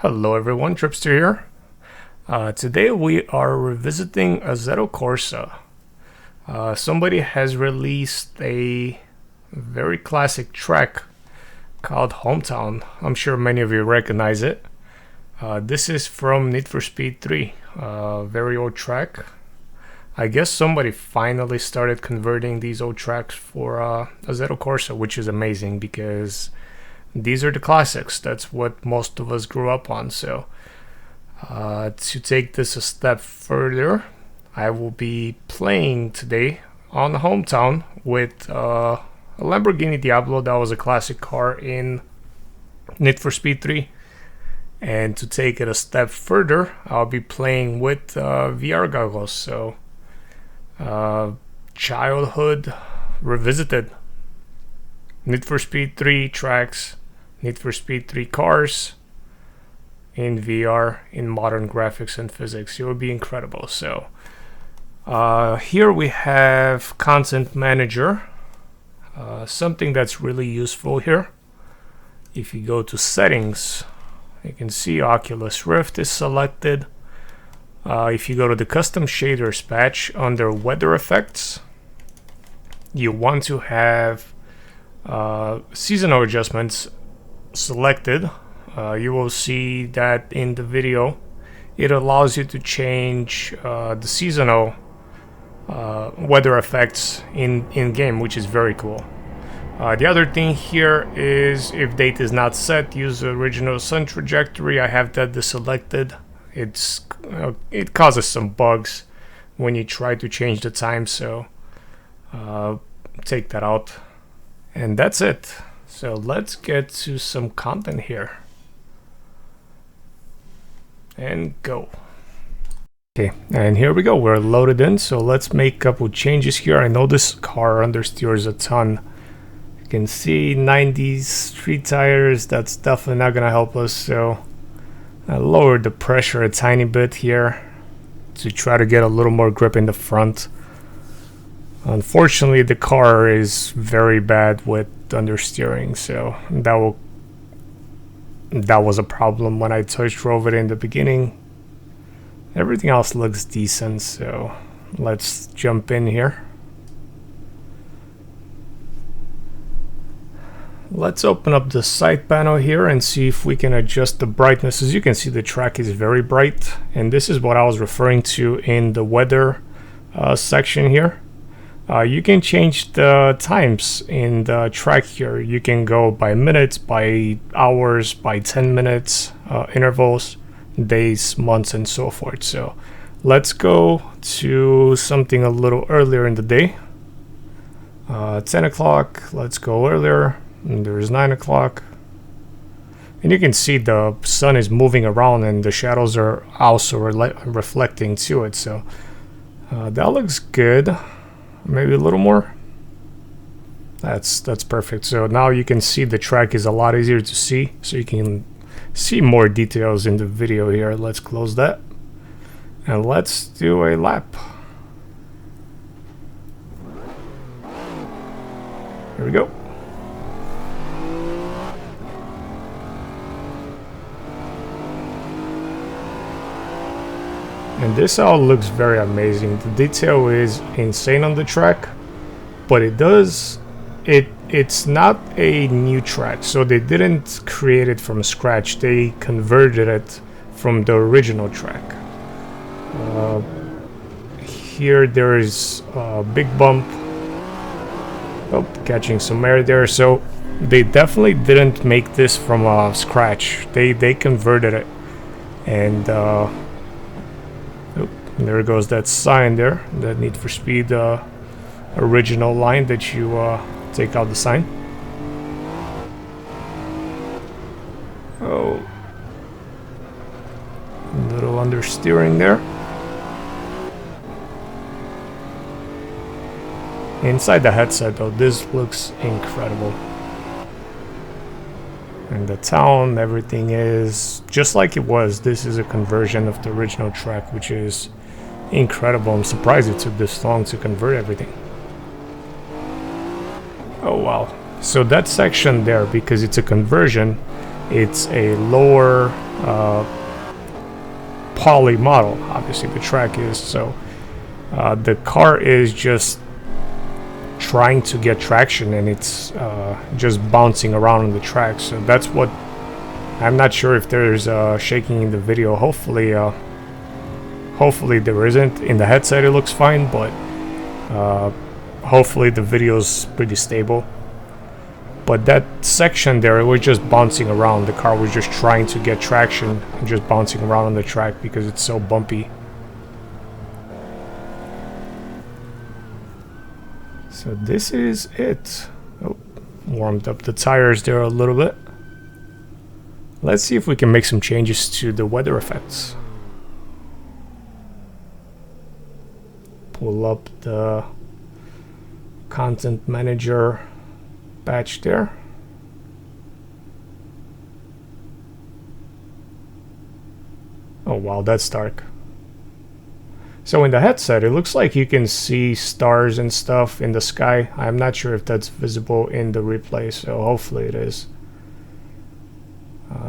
Hello everyone, Tripster here. Today we are revisiting Assetto Corsa. Somebody has released a very classic track called Hometown. I'm sure many of you recognize it. This is from Need for Speed 3, very old track. I guess somebody finally started converting these old tracks for Assetto Corsa, which is amazing because these are the classics. That's what most of us grew up on. So to take this a step further, I will be playing today on Hometown with a Lamborghini Diablo. That was a classic car in Need for Speed 3. And to take it a step further, I'll be playing with VR goggles. So childhood revisited. Need for Speed 3 tracks, Need for Speed 3 cars in VR, in modern graphics and physics. It would be incredible. So here we have Content Manager, something that's really useful here. If you go to Settings, you can see Oculus Rift is selected. If you go to the Custom Shaders patch under Weather Effects, you want to have seasonal adjustments selected. You will see that in the video it allows you to change the seasonal weather effects in game, which is very cool. The other thing here is if date is not set, use the original sun trajectory. I have that deselected. It causes some bugs when you try to change the time, so take that out. And that's it. So let's get to some content here. And go. Okay, and here we go. We're loaded in, so let's make a couple changes here. I know this car understeers a ton. You can see 90s street tires. That's definitely not gonna help us, so I lowered the pressure a tiny bit here to try to get a little more grip in the front. Unfortunately, the car is very bad with understeering, so that was a problem when I test drove it in the beginning. Everything else looks decent, so let's jump in here. Let's open up the side panel here and see if we can adjust the brightness. As you can see, the track is very bright, and this is what I was referring to in the weather section here. You can change the times in the track here. You can go by minutes, by hours, by 10 minutes intervals, days, months, and so forth. So let's go to something a little earlier in the day. 10 o'clock, let's go earlier. And there's 9 o'clock. And you can see the sun is moving around and the shadows are also reflecting to it. So that looks good. Maybe a little more. That's perfect. So now you can see the track is a lot easier to see, so you can see more details in the video here. Let's close that and let's do a lap. Here we go. And this all looks very amazing. The detail is insane on the track, but it's not a new track, so they didn't create it from scratch. They converted it from the original track. Here there is a big bump. Oh, catching some air there. So they definitely didn't make this from scratch. They converted it, and there goes that sign there, that Need for Speed original line that you take out the sign. Oh, a little understeering there. Inside the headset though, this looks incredible. And the town, everything is just like it was. This is a conversion of the original track, which is incredible. I'm surprised it took this long to convert everything. Oh wow. So that section there, because it's a conversion, it's a lower poly model. Obviously the track is, so the car is just trying to get traction, and it's just bouncing around on the track. So that's what I'm not sure if there's shaking in the video. Hopefully there isn't. In the headset it looks fine, but hopefully the video's pretty stable. But that section there, it was just bouncing around. The car was just trying to get traction and just bouncing around on the track because it's so bumpy. So this is it. Oh, warmed up the tires there a little bit. Let's see if we can make some changes to the weather effects. Pull up the content manager patch there. Oh wow, that's dark. So in the headset, it looks like you can see stars and stuff in the sky. I'm not sure if that's visible in the replay, so hopefully it is.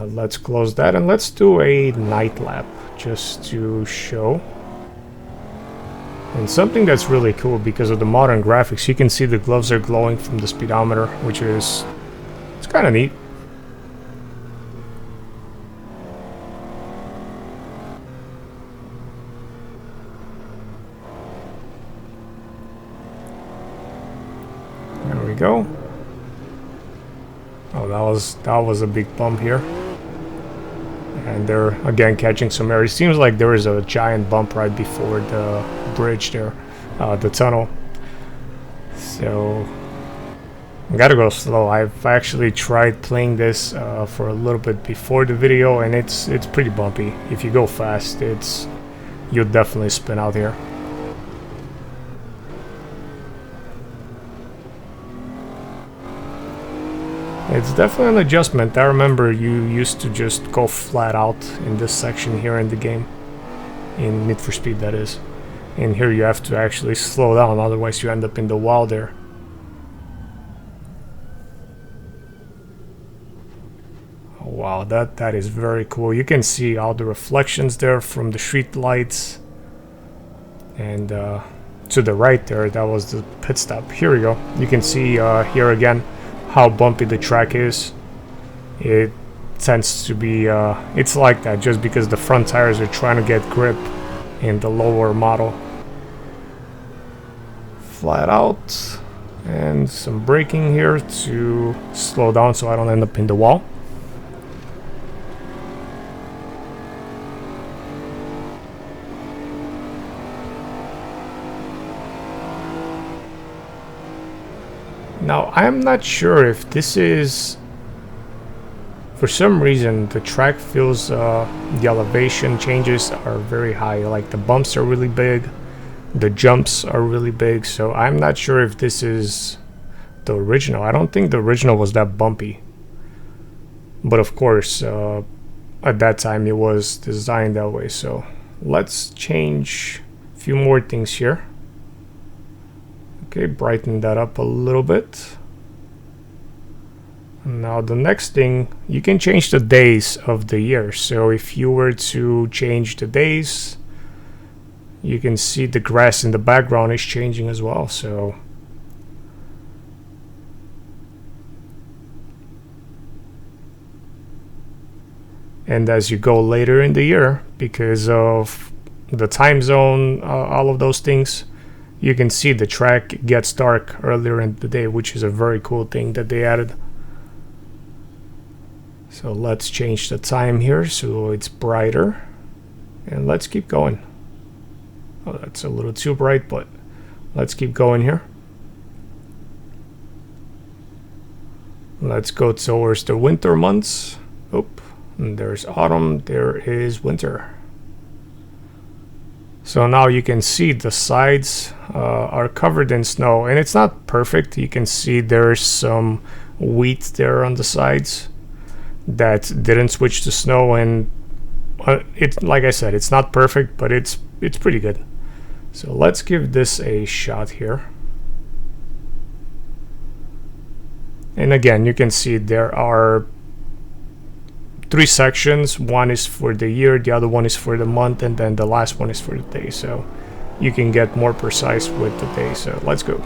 Let's close that and let's do a night lap just to show. And something that's really cool, because of the modern graphics, you can see the gloves are glowing from the speedometer, which is, it's kind of neat. There we go. Oh, that was a big bump here. And they're again catching some air. It seems like there is a giant bump right before the bridge there, the tunnel. So I gotta go slow. I've actually tried playing this for a little bit before the video, and it's pretty bumpy. If you go fast, you'll definitely spin out here. It's definitely an adjustment. I remember you used to just go flat out in this section here in the game. In Need for Speed, that is. And here you have to actually slow down, otherwise you end up in the wall there. Oh, wow, that is very cool. You can see all the reflections there from the street lights. And to the right there, that was the pit stop. Here we go. You can see here again how bumpy the track is. It tends to be, it's like that just because the front tires are trying to get grip in the lower model. Flat out, and some braking here to slow down so I don't end up in the wall. Now, I'm not sure if this is, for some reason, the track feels, the elevation changes are very high. Like the bumps are really big, the jumps are really big, so I'm not sure if this is the original. I don't think the original was that bumpy. But of course, at that time it was designed that way. So let's change a few more things here. Okay, brighten that up a little bit. Now the next thing, you can change the days of the year. So if you were to change the days, you can see the grass in the background is changing as well. So and as you go later in the year, because of the time zone, all of those things, you can see the track gets dark earlier in the day, which is a very cool thing that they added. So let's change the time here so it's brighter, and let's keep going. Oh, that's a little too bright, but let's keep going here. Let's go towards the winter months. Oop, and there's autumn, there is winter. So now you can see the sides are covered in snow, and it's not perfect. You can see there's some wheat there on the sides that didn't switch to snow, and it's like I said, it's not perfect, but it's pretty good. So let's give this a shot here. And again, you can see there are 3 sections. One is for the year, the other one is for the month, and then the last one is for the day. So you can get more precise with the day. So let's go.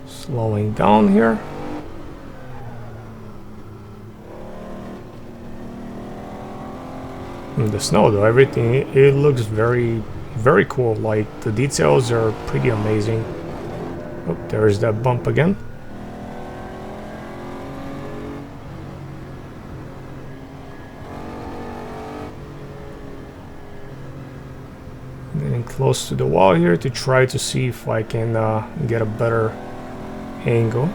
Slowing down here. And the snow though, everything, it looks very cool. Like the details are pretty amazing. Oh, there's that bump again. Getting close to the wall here to try to see if I can get a better angle.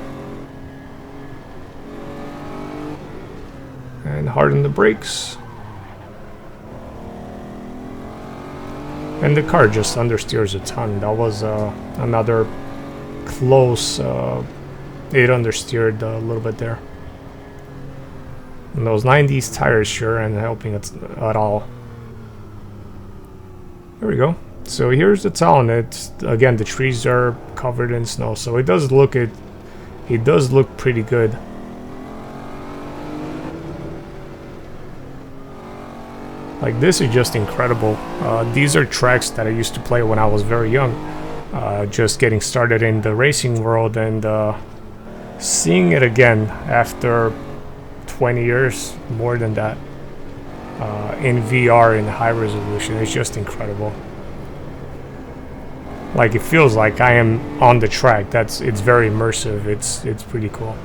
And harden the brakes. And the car just understeers a ton. That was another close, it understeered a little bit there. And those 90s tires sure aren't helping it at all. There we go. So here's the town. It's again, the trees are covered in snow, so it does look pretty good. Like this is just incredible. These are tracks that I used to play when I was very young, just getting started in the racing world, and seeing it again after 20 years, more than that, in VR in high resolution, it's just incredible. Like it feels like I am on the track. It's very immersive. It's pretty cool.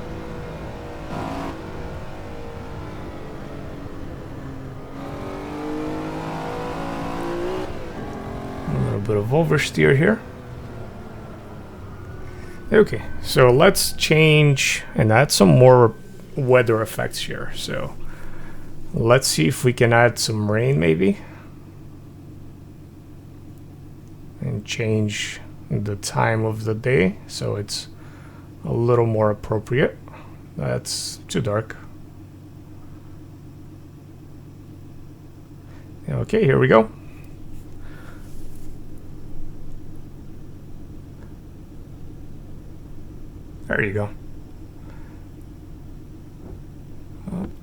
A little bit of oversteer here. Okay, so let's change and add some more weather effects here. So let's see if we can add some rain maybe. And change the time of the day so it's a little more appropriate. That's too dark. Okay, here we go. There you go.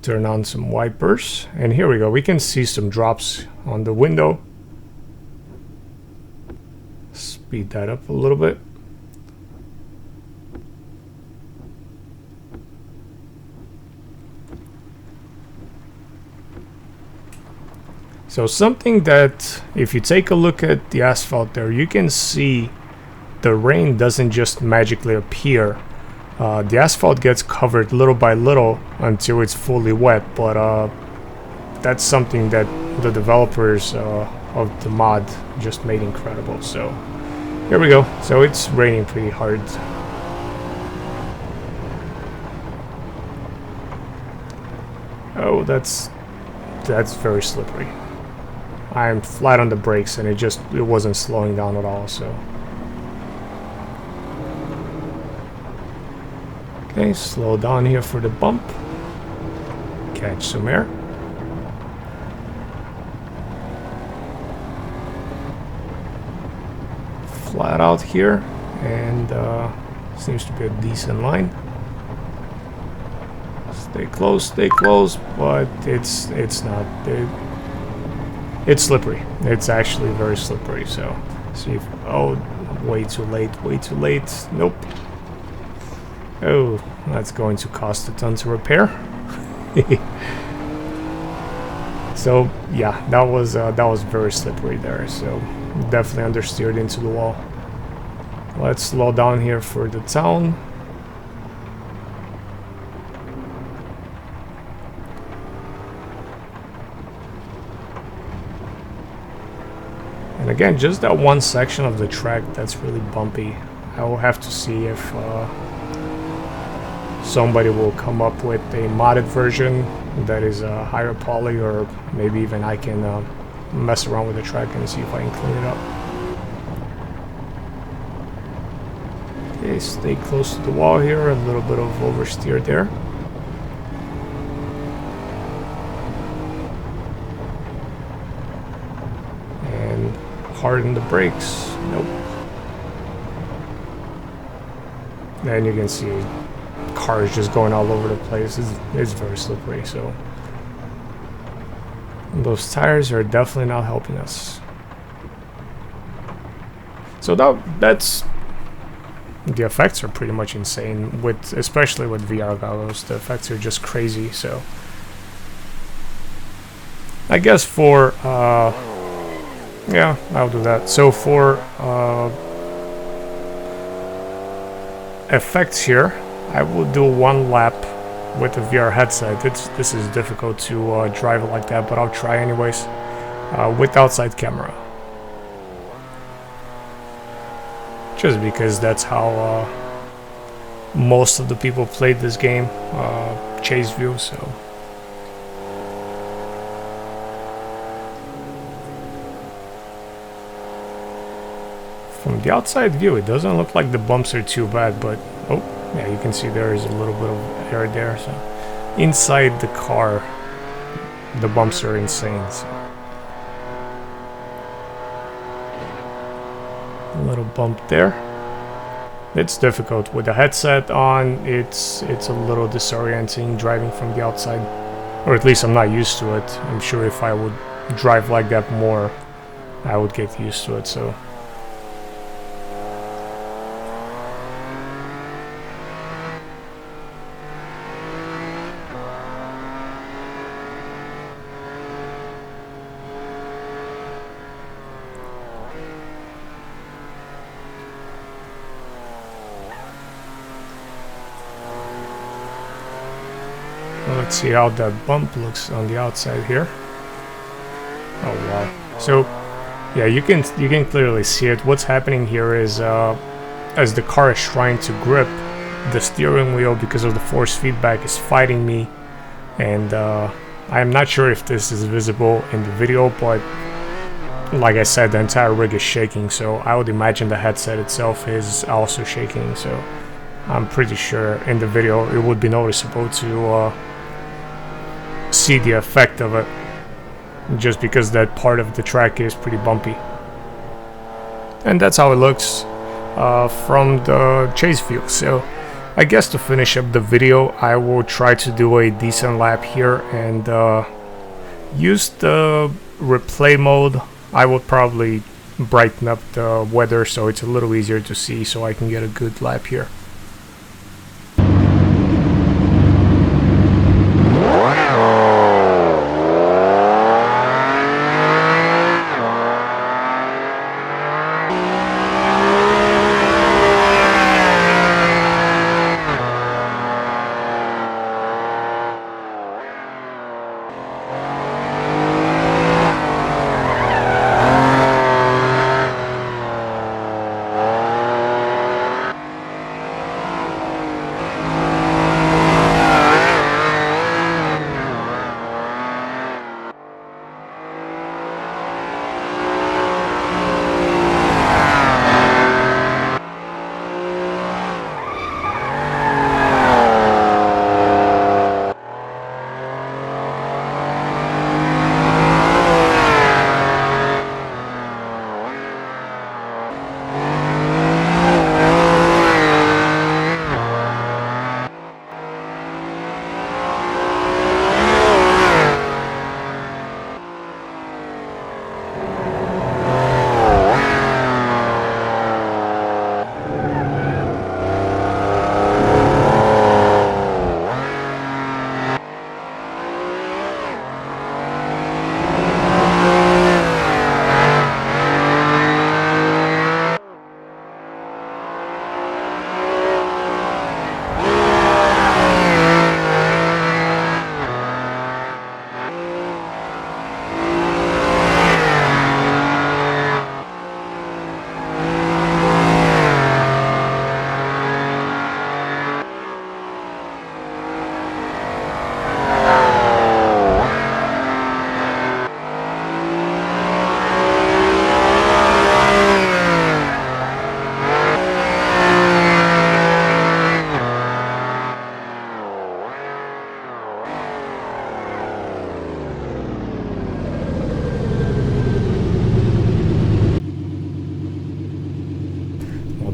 Turn on some wipers, and here we go. We can see some drops on the window. Speed that up a little bit. So something that, if you take a look at the asphalt there, you can see the rain doesn't just magically appear. The asphalt gets covered little by little until it's fully wet, but that's something that the developers of the mod just made incredible. So here we go. So it's raining pretty hard. Oh, that's very slippery. I'm flat on the brakes and it wasn't slowing down at all. So okay, slow down here for the bump. Catch some air. Flat out here, and seems to be a decent line. Stay close, but it's not. It's slippery. It's actually very slippery. So see if, oh, way too late. Nope. Oh, that's going to cost a ton to repair. So yeah, that was very slippery there. So definitely understeered into the wall. Let's slow down here for the town. And again, just that one section of the track that's really bumpy. I will have to see if somebody will come up with a modded version that is a higher poly, or maybe even I can mess around with the track and see if I can clean it up. Okay, stay close to the wall here, a little bit of oversteer there. Harden the brakes. Nope. And you can see cars just going all over the place. It's very slippery, so those tires are definitely not helping us. So that's the effects are pretty much insane, especially with VR goggles. The effects are just crazy. So I guess for yeah, I'll do that. So for effects here, I will do 1 lap with a VR headset. This is difficult to drive it like that, but I'll try anyways with outside camera. Just because that's how most of the people played this game, chase view. So from the outside view, it doesn't look like the bumps are too bad, but oh yeah, you can see there is a little bit of air there. So inside the car, the bumps are insane. So a little bump there. It's difficult with the headset on. It's a little disorienting driving from the outside, or at least I'm not used to it. I'm sure if I would drive like that more, I would get used to it. So let's see how that bump looks on the outside here. Oh wow! So yeah, you can clearly see it. What's happening here is as the car is trying to grip the steering wheel because of the force feedback is fighting me, and I am not sure if this is visible in the video, but like I said, the entire rig is shaking. So I would imagine the headset itself is also shaking. So I'm pretty sure in the video it would be noticeable to see the effect of it, just because that part of the track is pretty bumpy. And that's how it looks from the chase view. So I guess to finish up the video, I will try to do a decent lap here and use the replay mode. I will probably brighten up the weather so it's a little easier to see, so I can get a good lap here.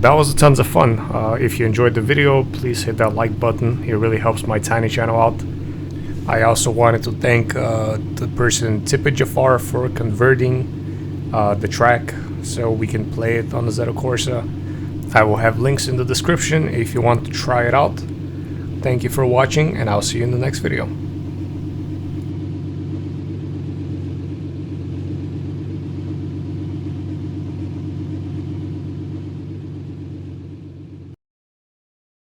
that was tons of fun. If you enjoyed the video, please hit that like button. It really helps my tiny channel out. I also wanted to thank the person tipitjafar for converting the track so we can play it on the Assetto Corsa. I will have links in the description if you want to try it out. Thank you for watching, and I'll see you in the next video.